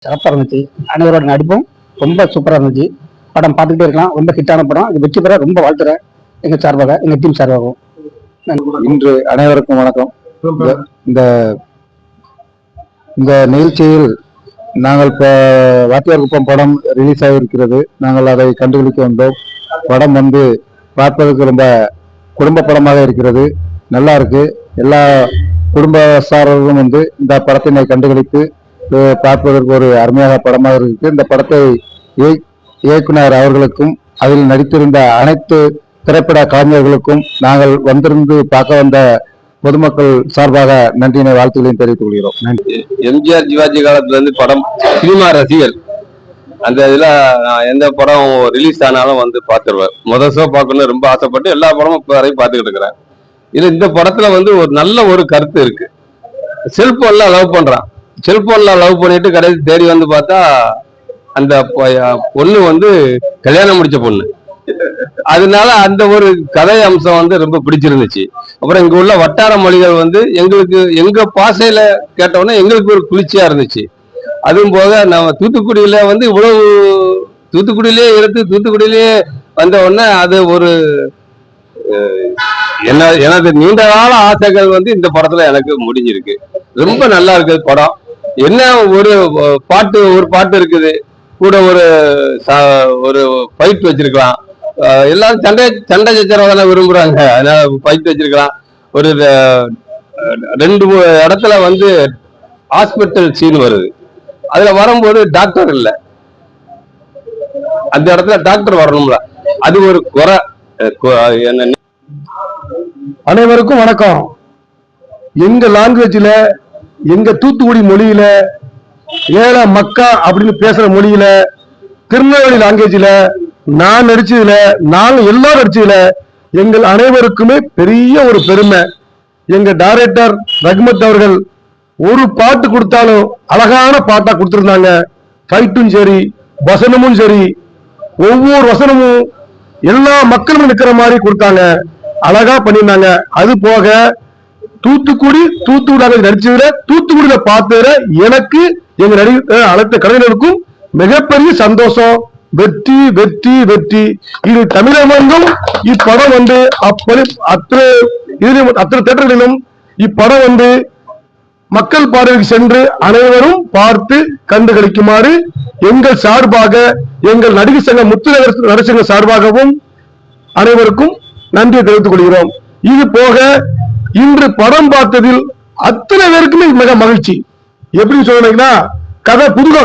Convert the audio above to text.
சிறப்பாக இருந்துச்சு. அனைவரோட நடிப்பும் ரொம்ப சூப்பராக இருந்துச்சு. படம் பார்த்துக்கிட்டே இருக்கலாம். ரொம்ப ஹிட்டான படம். இது வெற்றி பெற ரொம்ப வாழ்த்துறேன் எங்க சார்பாக, எங்க டீம் சார்பாகவும். இன்று அனைவருக்கும் வணக்கம். இந்த இந்த நிகழ்ச்சியில் நாங்கள் இப்போ வாத்தியார் குப்பம் படம் ரிலீஸ் ஆகியிருக்கிறது. நாங்கள் அதை கண்டுபிடிக்க வந்தோம். படம் பார்ப்பதற்கு ரொம்ப குடும்ப படமாக இருக்கிறது. நல்லா இருக்கு. எல்லா குடும்பஸ்தாரர்களும் இந்த படத்தினை கண்டுகளித்து பார்ப்பதற்கு ஒரு அருமையாக படமாக இருக்கு. இந்த படத்தை இயக்குனர் அவர்களுக்கும் அதில் நடித்திருந்த அனைத்து திரைப்பட கலைஞர்களுக்கும் நாங்கள் வந்திருந்து பார்க்க வந்த பொதுமக்கள் சார்பாக நன்றியினை வாழ்த்துக்களையும் தெரிவித்துக் கொள்கிறோம். நன்றி. எம்ஜிஆர் ஜிவாஜி காலத்துல இருந்து படம் சினிமா ரசிகர். அந்த இதுல நான் எந்த படம் ரிலீஸ் ஆனாலும் பார்த்துருவேன். முதல் ஷோ பார்க்கணும்னு ரொம்ப ஆசைப்பட்டு எல்லா படமும் இப்போ வரையும் பார்த்துக்கிட்டு இருக்கிறேன். இந்த படத்துல ஒரு நல்ல ஒரு கருத்து இருக்கு. செல்போன்ல லவ் பண்றான். செல்போன்ல லவ் பண்ணிட்டு கடைசி தேடி பார்த்தா அந்த பொண்ணு கல்யாணம் முடிச்ச பொண்ணு. அதனால அந்த ஒரு கதை அம்சம் ரொம்ப பிடிச்சிருந்துச்சு. அப்புறம் இங்க உள்ள வட்டார மொழிகள் எங்களுக்கு எங்க பாசையில கேட்டோம்னா எங்களுக்கு ஒரு குளிர்ச்சியா இருந்துச்சு. அதுவும் போக நம்ம தூத்துக்குடியில இவ்வளவு தூத்துக்குடியிலேயே எடுத்து தூத்துக்குடியிலேயே வந்த உடனே அது ஒரு எனது நீண்ட கால ஆசைகள் இந்த படத்துல எனக்கு முடிஞ்சிருக்கு. ரொம்ப நல்லா இருக்குது படம். என்ன ஒரு பாட்டு இருக்குது கூட, ஒரு ஃபைட் வச்சிருக்கலாம். எல்லாரும் சண்டை சச்சரவை தானே விரும்புறாங்க. அதனால ஃபைட் வச்சிருக்கலாம். ஒரு 2 இடத்துல ஹாஸ்பிட்டல் சீன் வருது. அதுல வரும்போது டாக்டர் இல்லை. அந்த இடத்துல டாக்டர் வரணும்ல, அது ஒரு குறை. என்ன. அனைவருக்கும் வணக்கம். எங்க லாங்குவேஜ்ல, எங்க தூத்துக்குடி மொழியில, ஏழை மக்கா அப்படின்னு பேசுற மொழியில, திருநெல்வேலி லாங்குவேஜ்ல நான் நடிச்சதுல, நானும் எல்லாரும் நடிச்சதுல எங்கள் அனைவருக்குமே பெரிய ஒரு பெருமை. எங்க டைரக்டர் ரஹ்மத் அவர்கள் ஒரு பாட்டு கொடுத்தாலும் அழகான பாட்டா கொடுத்திருந்தாங்க. ஃபைட்டும் சரி, வசனமும் சரி, ஒவ்வொரு வசனமும் எல்லா மக்களும் நிக்கிற மாதிரி கொடுத்தாங்க. அழகா பண்ணியிருந்தாங்க. அது போக தூத்துக்குடி நடிச்சதுல, தூத்துக்குடியில பார்த்ததுல எனக்கு எங்க அனைத்து கலைஞர்களுக்கும் மிகப்பெரிய சந்தோஷம். வெற்றி வெற்றி வெற்றி. இது தமிழகம் இப்படம் அப்படி அத்தனை தேட்டர்களிலும் இப்படம் மக்கள் பார்வைக்கு சென்று அனைவரும் பார்த்து கண்டுகளிக்குமாறு எங்கள் சார்பாக, எங்கள் நடிகர் சங்க முத்து நரசிங்க சார்பாகவும் அனைவருக்கும் நன்றியை தெரிவித்துக் கொள்கிறோம். இது போக இன்று படம் பார்த்ததில் அத்தனை பேருக்குமே மிக மகிழ்ச்சி. எப்படி சொன்னீங்கன்னா, கதை புது